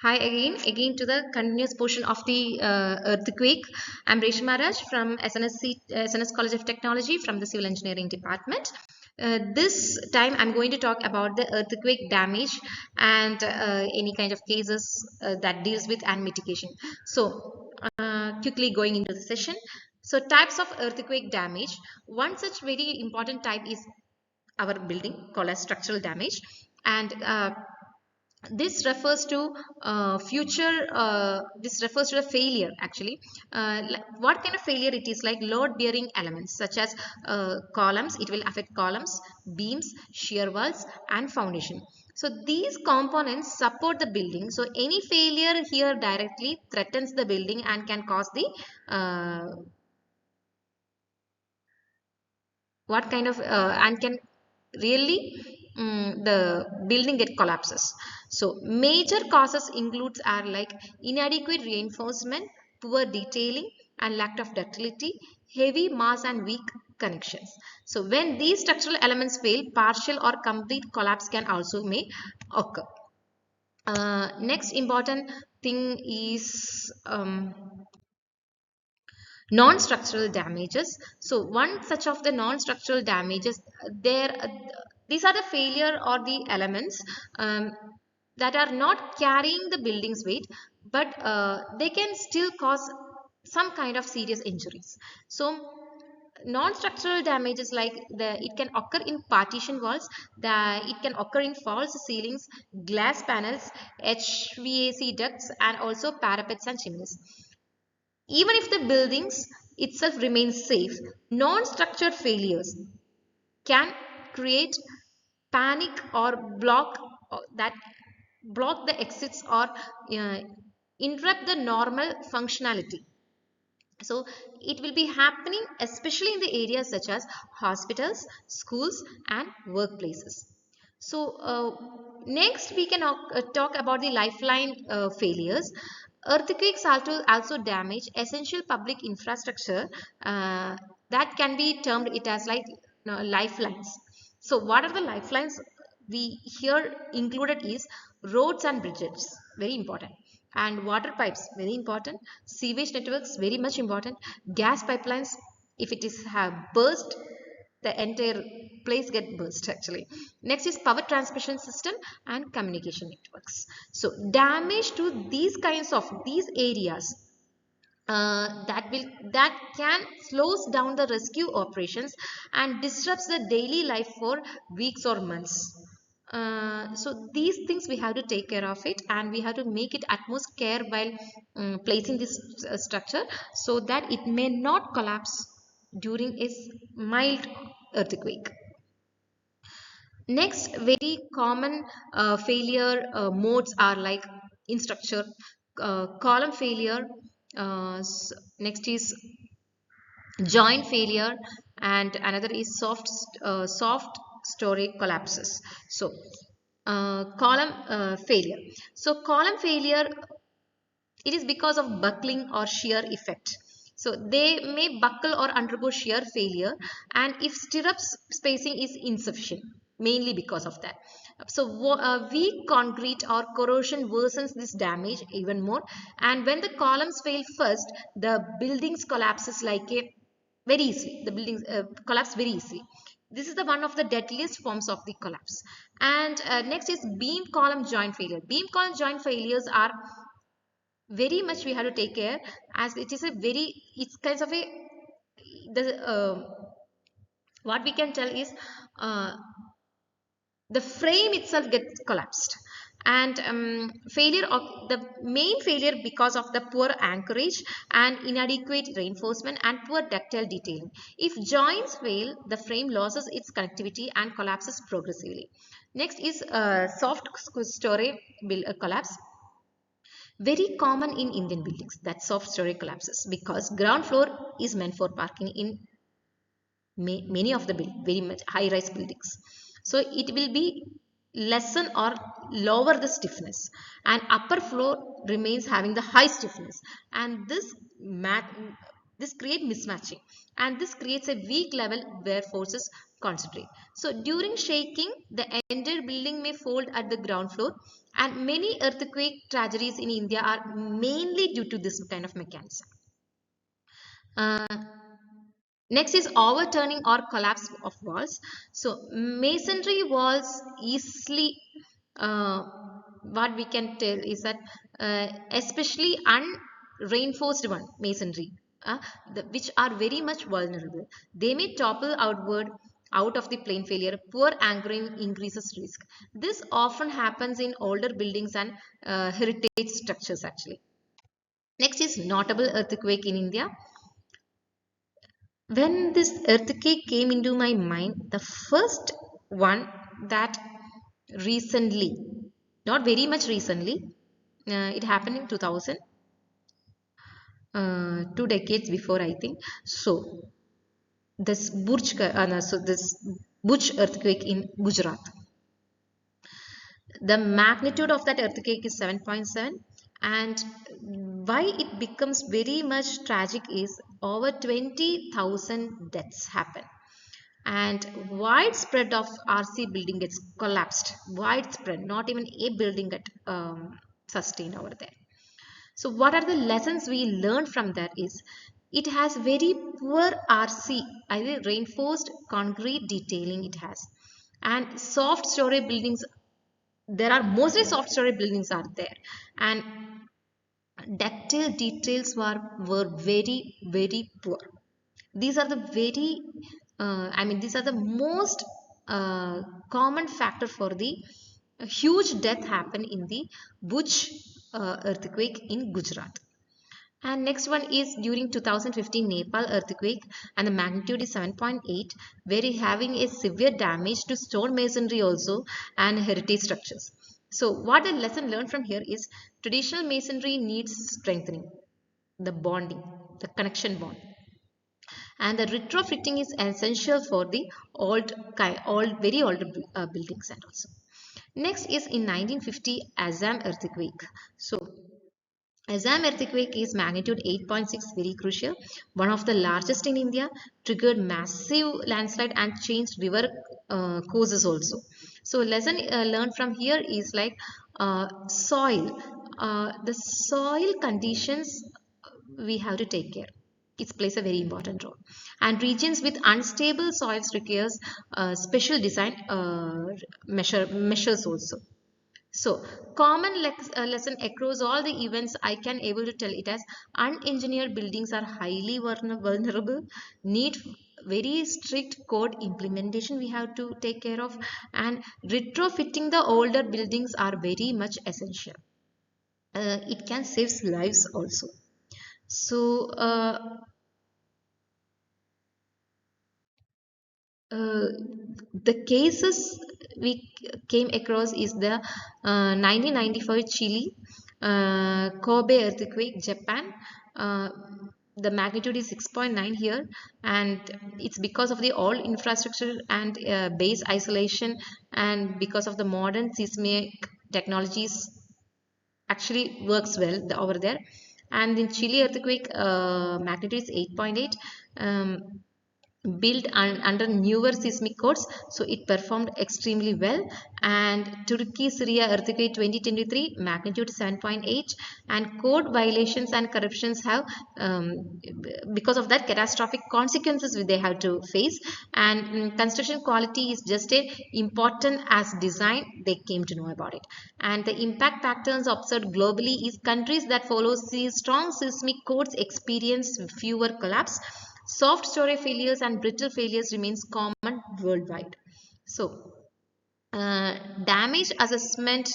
Hi again to the continuous portion of the earthquake. I'm Reshma Raj from SNS College of Technology from the Civil Engineering Department. This time I'm going to talk about the earthquake damage and any kind of cases that deals with and mitigation. So quickly going into the session. So types of earthquake damage. One such very important type is our building called as structural damage, and this refers to this refers to the failure actually. What kind of failure it is? Like load bearing elements such as columns, it will affect columns, beams, shear walls and foundation. So these components support the building, so any failure here directly threatens the building and can cause the what kind of and can really the building get collapses. So major causes includes are like inadequate reinforcement, poor detailing and lack of ductility, heavy mass and weak connections. So when these structural elements fail, partial or complete collapse can also may occur. Next important thing is non-structural damages. So one such of the non-structural damages, there these are the failure or the elements that are not carrying the building's weight, but they can still cause some kind of serious injuries. So non-structural damages like it can occur in partition walls, it can occur in false ceilings, glass panels, HVAC ducts and also parapets and chimneys. Even if the buildings itself remains safe, non-structured failures can create panic or that block the exits or interrupt the normal functionality. So it will be happening especially in the areas such as hospitals, schools and workplaces. So next we can talk about the lifeline failures. Earthquakes also damage essential public infrastructure that can be termed it as like lifelines. So what are the lifelines we here included is roads and bridges, very important, and water pipes, very important, sewage networks, very much important, gas pipelines, if it is have burst, the entire place get burst actually. Next is power transmission system and communication networks. So damage to these kinds of these areas that can slows down the rescue operations and disrupts the daily life for weeks or months. So these things we have to take care of it, and we have to make it utmost care while placing this structure so that it may not collapse during a mild earthquake. Next, very common failure modes are like in structure, column failure, next is joint failure, and another is soft story collapses. So column failure. So column failure, it is because of buckling or shear effect. So they may buckle or undergo shear failure, and if stirrups spacing is insufficient, mainly because of that. So weak concrete or corrosion worsens this damage even more, and when the columns fail first, the buildings collapses like a very easily. The buildings collapse very easily. This is the one of the deadliest forms of the collapse. And next is beam column joint failure. Beam column joint failures are very much we have to take care, as it is a very, it's kind of a the what we can tell is the frame itself gets collapsed, and failure of the main failure because of the poor anchorage and inadequate reinforcement and poor ductile detailing. If joints fail, the frame loses its connectivity and collapses progressively. Next is soft story collapse, very common in Indian buildings, that soft story collapses because ground floor is meant for parking in many of the very much high-rise buildings. So it will be lessen or lower the stiffness, and upper floor remains having the high stiffness, and this This creates mismatching, and this creates a weak level where forces concentrate. So during shaking, the entire building may fold at the ground floor, and many earthquake tragedies in India are mainly due to this kind of mechanism. Uh, Next is overturning or collapse of walls. So masonry walls easily, uh, what we can tell is that especially unreinforced one masonry, which are very much vulnerable. They may topple outward out of the plane failure. Poor anchoring increases risk. This often happens in older buildings and heritage structures actually. Next is notable earthquake in India. When this earthquake came into my mind, the first one that recently, not very much recently, it happened in 2000, 2 decades before, I think. So this Burj earthquake in Gujarat. The magnitude of that earthquake is 7.7, and why it becomes very much tragic is over 20,000 deaths happen, and widespread of RC building gets collapsed. Widespread, not even a building get sustained over there. So what are the lessons we learn from that is it has very poor RC, either reinforced concrete detailing it has, and soft story buildings. There are mostly soft story buildings are there, and ductile details were very poor. These are the very these are the most common factor for the huge death happen in the Bhuj earthquake in Gujarat. And next one is during 2015 Nepal earthquake, and the magnitude is 7.8, very having a severe damage to stone masonry also and heritage structures. So what a lesson learned from here is traditional masonry needs strengthening, the bonding, the connection bond, and the retrofitting is essential for the very old buildings. And also next is in 1950 Assam earthquake. So Assam earthquake is magnitude 8.6, very crucial, one of the largest in India, triggered massive landslide and changed river courses also. So lesson learned from here is like soil, the soil conditions we have to take care. It plays a very important role, and regions with unstable soils requires special design measures also. So common lesson across all the events I can able to tell it as unengineered buildings are highly vulnerable, need very strict code implementation we have to take care of, and retrofitting the older buildings are very much essential. It can save lives also. So uh, the cases we came across is the 1995 Chile, Kobe earthquake, Japan. Uh, the magnitude is 6.9 here, and it's because of the old infrastructure and base isolation, and because of the modern seismic technologies actually works well over there. And in Chile earthquake, magnitude is 8.8. Built under newer seismic codes, so it performed extremely well. And Turkey Syria earthquake 2023, magnitude 7.8, and code violations and corruptions have because of that catastrophic consequences they have to face. And construction quality is just as important as design, they came to know about it. And the impact patterns observed globally is countries that follow these strong seismic codes experience fewer collapse. Soft story failures and brittle failures remains common worldwide. So damage assessment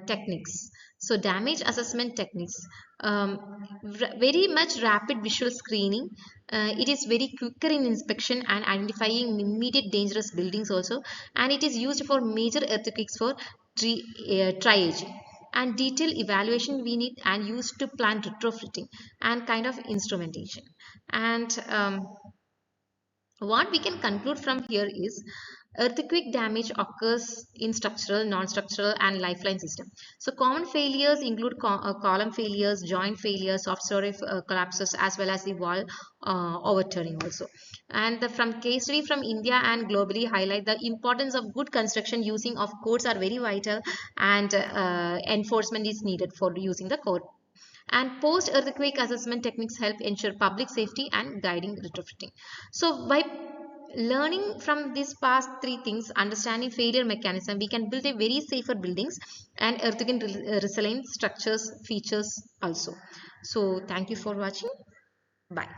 techniques. So damage assessment techniques, very much rapid visual screening. It is very quicker in inspection and identifying immediate dangerous buildings also, and it is used for major earthquakes for triaging. And detailed evaluation we need and used to plan retrofitting and kind of instrumentation. And what we can conclude from here is Earthquake damage occurs in structural, non-structural, and lifeline system. So common failures include column failures, joint failures, soft story collapses, as well as the wall overturning also. And from case study from India and globally highlight the importance of good construction. Using of codes are very vital, and enforcement is needed for using the code. And post earthquake assessment techniques help ensure public safety and guiding retrofitting. So by learning from these past three things, understanding failure mechanism, we can build a very safer buildings and earthquake resilient structures features also. So thank you for watching. Bye.